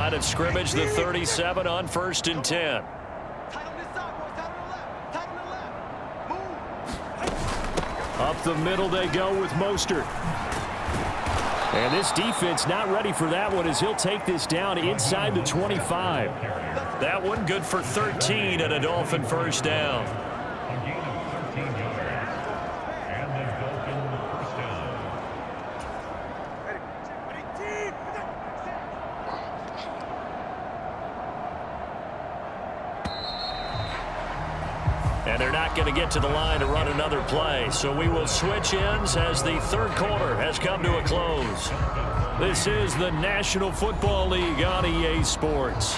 Line of scrimmage, the 37 on 1st and 10. Up the middle they go with Mostert. And this defense not ready for that one as he'll take this down inside the 25. That one good for 13 and a Dolphin first down. And they're not going to get to the line to run another play. So we will switch ends as the third quarter has come to a close. This is the National Football League on EA Sports.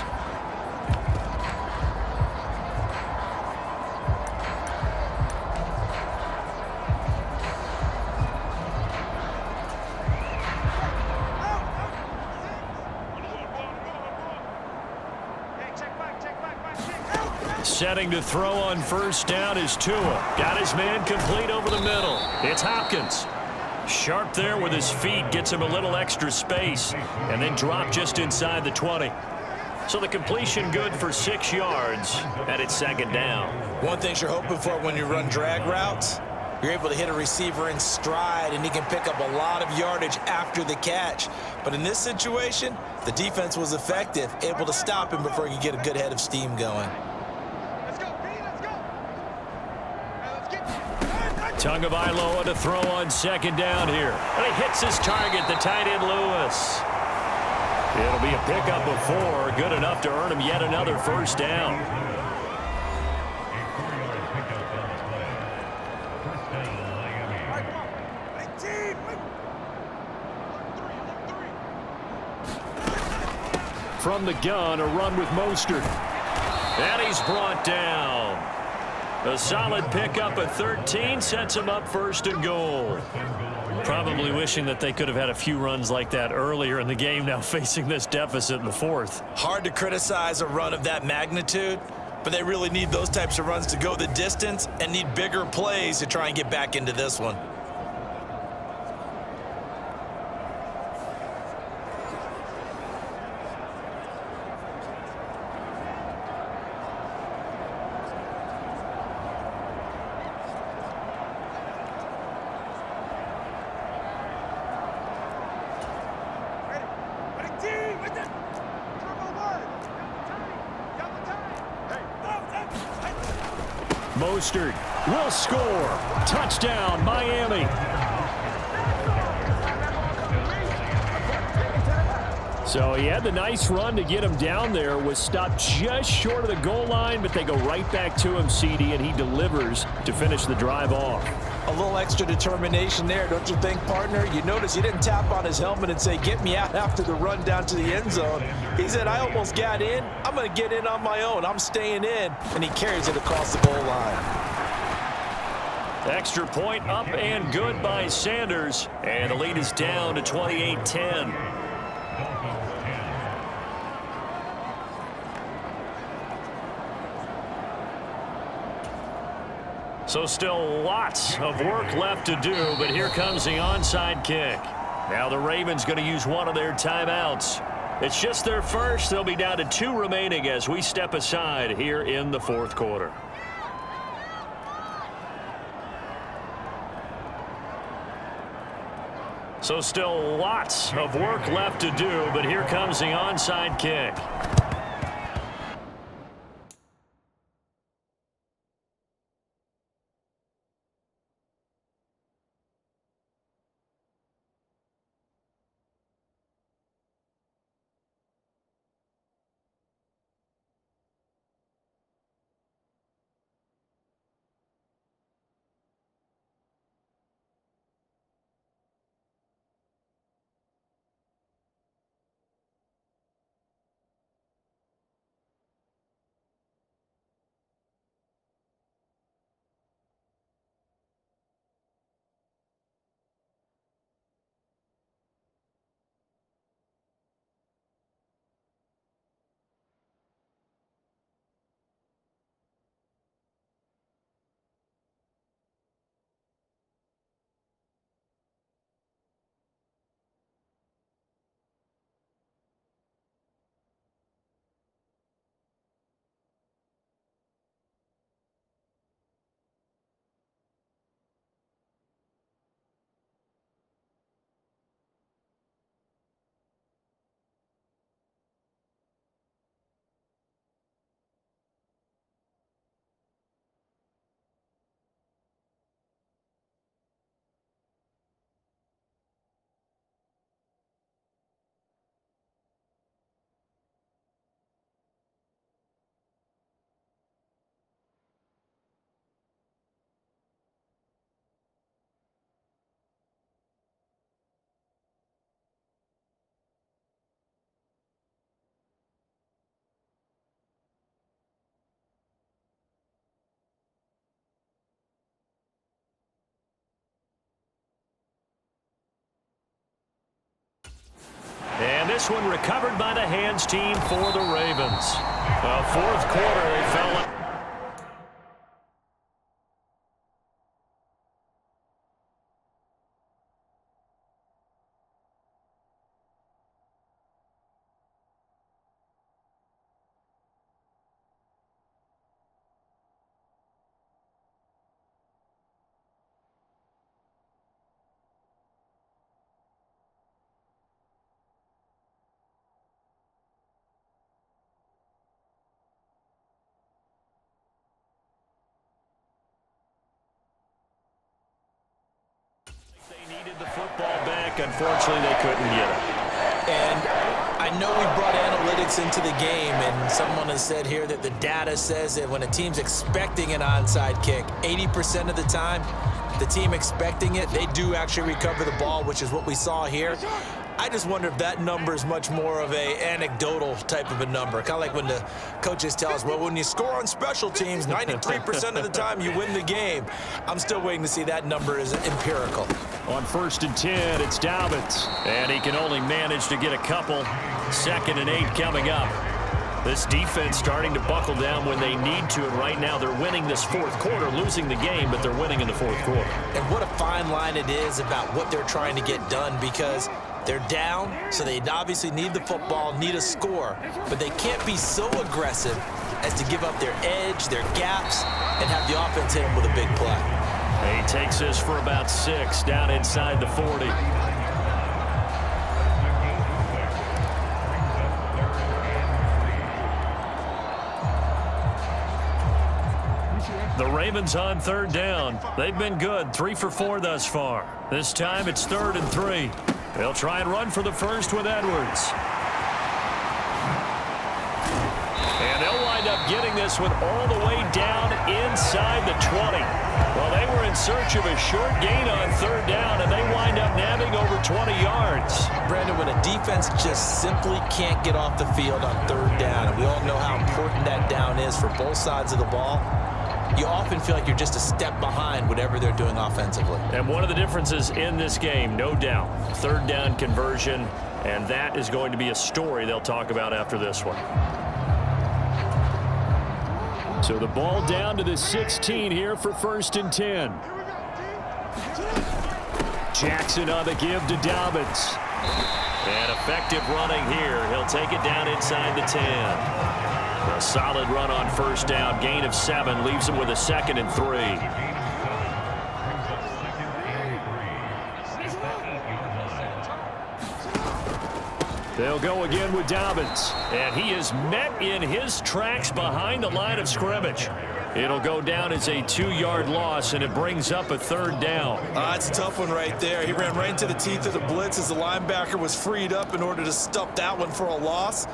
Setting to throw on first down is Tua. Got his man complete over the middle. It's Hopkins. Sharp there with his feet. Gets him a little extra space. And then drop just inside the 20. So the completion good for 6 yards. And it's second down. One thing you're hoping for when you run drag routes, you're able to hit a receiver in stride, and he can pick up a lot of yardage after the catch. But in this situation, the defense was effective, able to stop him before he could get a good head of steam going. Tagovailoa to throw on second down here. And he hits his target, the tight end Lewis. It'll be a pickup of 4, good enough to earn him yet another first down. From the gun, a run with Mostert. And he's brought down. A solid pickup at 13 sets him up first and goal. Probably wishing that they could have had a few runs like that earlier in the game, now facing this deficit in the fourth. Hard to criticize a run of that magnitude, but they really need those types of runs to go the distance and need bigger plays to try and get back into this one. Mostert will score. Touchdown, Miami. So he had the nice run to get him down there, was stopped just short of the goal line, but they go right back to him, CD, and he delivers to finish the drive off. A little extra determination there, don't you think, partner? You notice he didn't tap on his helmet and say, get me out after the run down to the end zone. He said, I almost got in. I'm going to get in on my own. I'm staying in. And he carries it across the goal line. Extra point up and good by Sanders. And the lead is down to 28-10. So still lots of work left to do, but here comes the onside kick. Now the Ravens going to use one of their timeouts. It's just their first. They'll be down to 2 remaining as we step aside here in the fourth quarter. So still lots of work left to do, but here comes the onside kick. this one recovered by the hands team for the Ravens. Fourth quarter, they fell. Needed the football back. Unfortunately, they couldn't get it. And I know we brought analytics into the game, and someone has said here that the data says that when a team's expecting an onside kick, 80% of the time, the team expecting it, they do actually recover the ball, which is what we saw here. I just wonder if that number is much more of a anecdotal type of a number. Kind of like when the coaches tell us, well, when you score on special teams, 93% of the time you win the game. I'm still waiting to see that number is empirical. On 1st and 10, it's Dobbins. And he can only manage to get a couple. 2nd and 8 coming up. This defense starting to buckle down when they need to, and right now they're winning this fourth quarter, losing the game, but they're winning in the fourth quarter. And what a fine line it is about what they're trying to get done, because they're down, so they obviously need the football, need a score, but they can't be so aggressive as to give up their edge, their gaps, and have the offense hit them with a big play. He takes this for about 6 down inside the 40. The Ravens on 3rd down. They've been good, 3 for 4 thus far. This time it's 3rd and 3. They'll try and run for the first with Edwards. And they'll wind up getting this one all the way down inside the 20. Well, they were in search of a short gain on 3rd down, and they wind up nabbing over 20 yards. Brandon, when a defense just simply can't get off the field on 3rd down, and we all know how important that down is for both sides of the ball, you often feel like you're just a step behind whatever they're doing offensively. And one of the differences in this game, no doubt, 3rd down conversion, and that is going to be a story they'll talk about after this one. So the ball down to the 16 here for 1st and 10. Jackson on the give to Dobbins. And effective running here. He'll take it down inside the 10. A solid run on 1st down. Gain of 7 leaves him with a 2nd and 3. They'll go again with Dobbins. And he is met in his tracks behind the line of scrimmage. It'll go down as a 2-yard loss, and it brings up a 3rd down. That's a tough one right there. He ran right into the teeth of the blitz as the linebacker was freed up in order to stuff that one for a loss.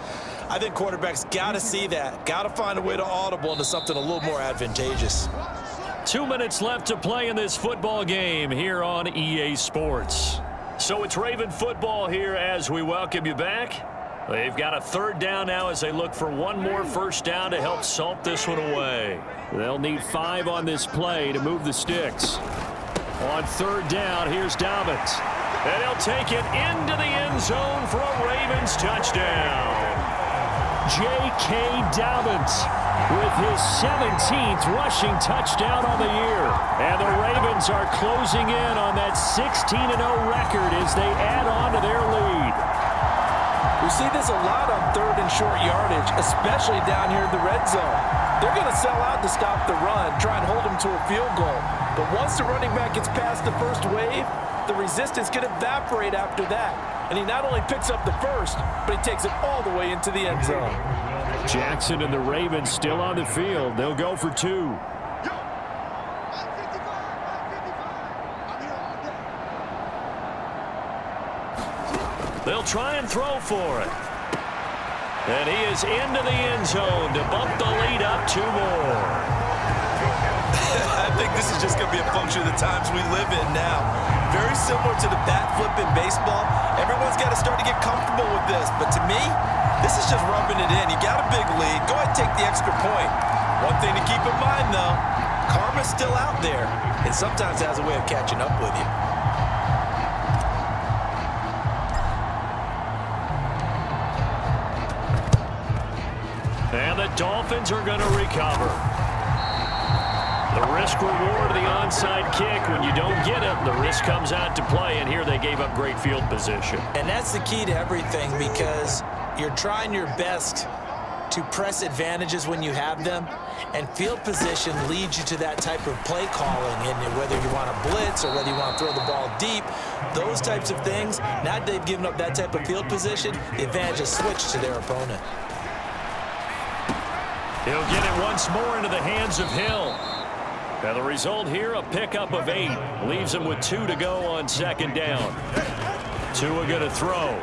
I think quarterbacks got to see that. Got to find a way to audible into something a little more advantageous. 2 minutes left to play in this football game here on EA Sports. So it's Raven football here as we welcome you back. They've got a 3rd down now as they look for one more 1st down to help salt this one away. They'll need 5 on this play to move the sticks. On 3rd down, here's Dobbins. And he'll take it into the end zone for a Ravens touchdown. J.K. Dobbins with his 17th rushing touchdown on the year. And the Ravens are closing in on that 16-0 record as they add on to their lead. We see this a lot on 3rd and short yardage, especially down here in the red zone. They're going to sell out to stop the run, try and hold them to a field goal. But once the running back gets past the first wave, the resistance can evaporate after that. And he not only picks up the first, but he takes it all the way into the end zone. Jackson and the Ravens still on the field. They'll go for 2. They'll try and throw for it. And he is into the end zone to bump the lead up 2 more. I think this is just going to be a function of the times we live in now. Very similar to the bat flip in baseball. Everyone's got to start to get comfortable with this. But to me, this is just rubbing it in. You got a big lead. Go ahead and take the extra point. One thing to keep in mind, though, karma's still out there, and sometimes has a way of catching up with you. And the Dolphins are going to recover. The risk reward of the onside kick. When you don't get it, the risk comes out to play, and here they gave up great field position. And that's the key to everything, because you're trying your best to press advantages when you have them, and field position leads you to that type of play calling, and whether you want to blitz or whether you want to throw the ball deep, those types of things. Now that they've given up that type of field position, the advantage is switched to their opponent. He'll get it once more into the hands of Hill. Now the result here, a pickup of 8. Leaves him with 2 to go on second down. Tua going to throw.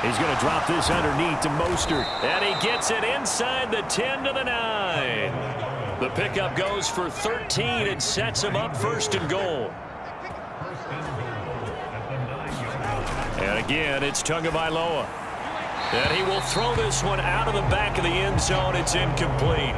He's going to drop this underneath to Mostert. And he gets it inside the 10 to the 9. The pickup goes for 13 and sets him up first and goal. And again, it's Tagovailoa. And he will throw this one out of the back of the end zone. It's incomplete.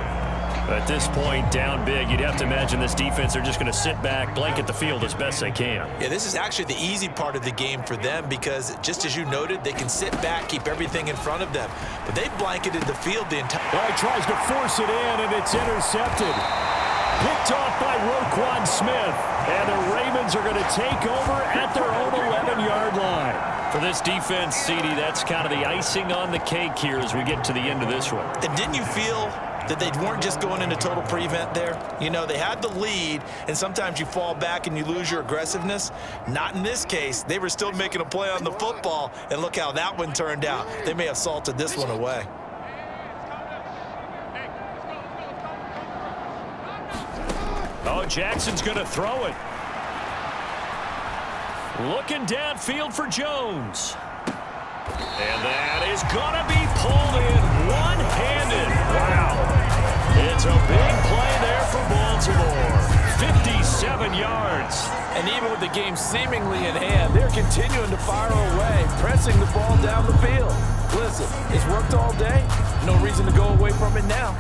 At this point, down big, you'd have to imagine this defense are just going to sit back, blanket the field as best they can. Yeah, this is actually the easy part of the game for them, because just as you noted, they can sit back, keep everything in front of them. But they blanketed the field the entire... Well, he tries to force it in, and it's intercepted. Picked off by Roquan Smith. And the Ravens are going to take over at their own 11-yard line. For this defense, CD, that's kind of the icing on the cake here as we get to the end of this one. And didn't you feel that they weren't just going into total prevent there? You know, they had the lead, and sometimes you fall back and you lose your aggressiveness. Not in this case. They were still making a play on the football, and look how that one turned out. They may have salted this one away. Oh, Jackson's going to throw it. Looking downfield for Jones. And that is going to be pulled in one-handed. Wow. It's a big play there for Baltimore. 57 yards. And even with the game seemingly in hand, they're continuing to fire away, pressing the ball down the field. Listen, it's worked all day. No reason to go away from it now.